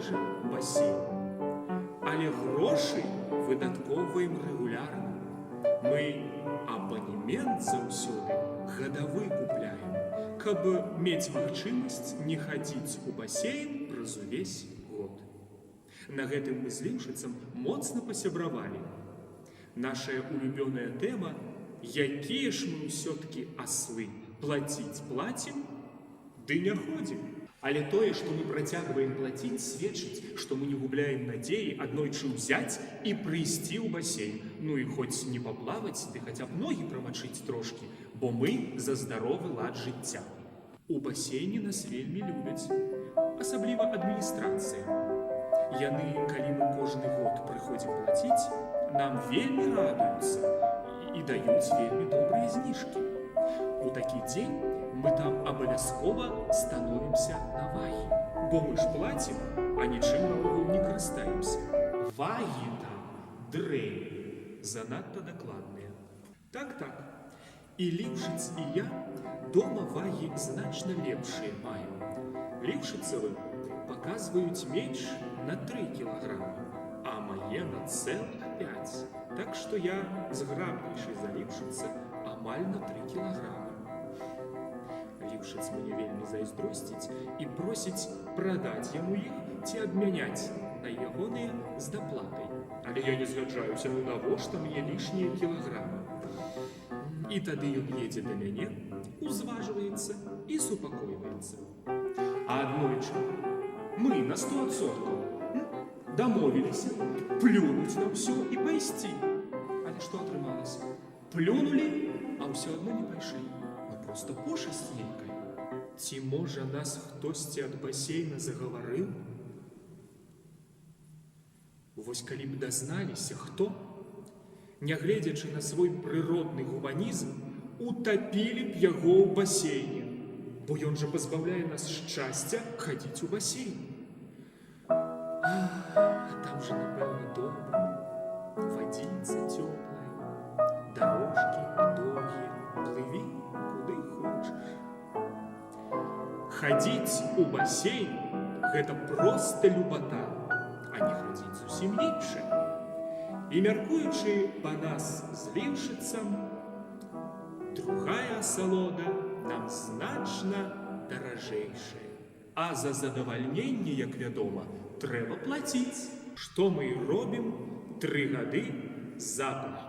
можа басейн. Але грошы выдаткоўваем рэгулярна. Мы абанемент заўсёды гадавы купляем, каб мець магчымасць не хадзіць у басейн праз увесь год. На гэтым мы з ліўшыцам моцна пасябравалі. Нашая улюбёная тэма – якія ж мы ўсё-ткі аслы, плаціць плацім, ды не ходзім. Але тое, што мы працягваем плаціць, сведчыць, што мы не губляем надзеі аднойчы ўзяць і прыйсці ў басейн. Ну і хоць не паплаваць, ды хаця б ногі прамачыць трошкі, бо мы за здаровы лад жыцця. У басейне нас вельмі любяць, асабліва адміністрацыя. Яны, калі мы кожны год прыходзім плаціць, нам вельмі радуюцца і даюць вельмі добрыя зніжкі. У такі дзень мы там абавязкова становімся на вагі, бо мы ж плацім, а нічым наогул не карыстаемся. Вагі там дрэнь, занадта дакладныя. Так. І Ліўшыц, і я дома вагі значна лепшыя маем. Ліўшыцавы паказваюць менш на 3 кілаграмы, а мае на цэлых 5. Так што я зграбнейшы за Ліўшыца амаль на 3 кілаграмы. Ліўшыц мне вельмі зайздросціць і просіць прадаць яму іх ці абмяняць на ягоныя з даплатай. Але я не згаджаюся, ну навошта мне лішнія кілаграмы. І тады ён едзе да мяне, узважваецца і супакойваецца. А аднойчы мы на 100% дамовіліся плюнуць на ўсё і пайсці. Але што атрымалася? Плюнулі, а ўсё адно не пайшлі. Ну проста пошасць нейкая. Ці можа нас хтосьці ад басейна загаварыў? Вось калі б дазналіся, хто, нягледзячы на свой прыродны гуманізм, утапілі б яго ў басейне, бо ён жа пазбаўляе нас шчасця хадзіць у басейн. Там жа, напэўна, добра, вадзіца цёплая, дарожкі доўгія, плыві куды хочаш. Хадзіць у басейн – гэта проста любата, а не хадзіць зусім іншае. І мяркуючы па нас з Ліўшыцам, другая асалода нам значна даражэйшая. А за задавальненне, як вядома, трэба плаціць, што мы і робім 3 гады запар.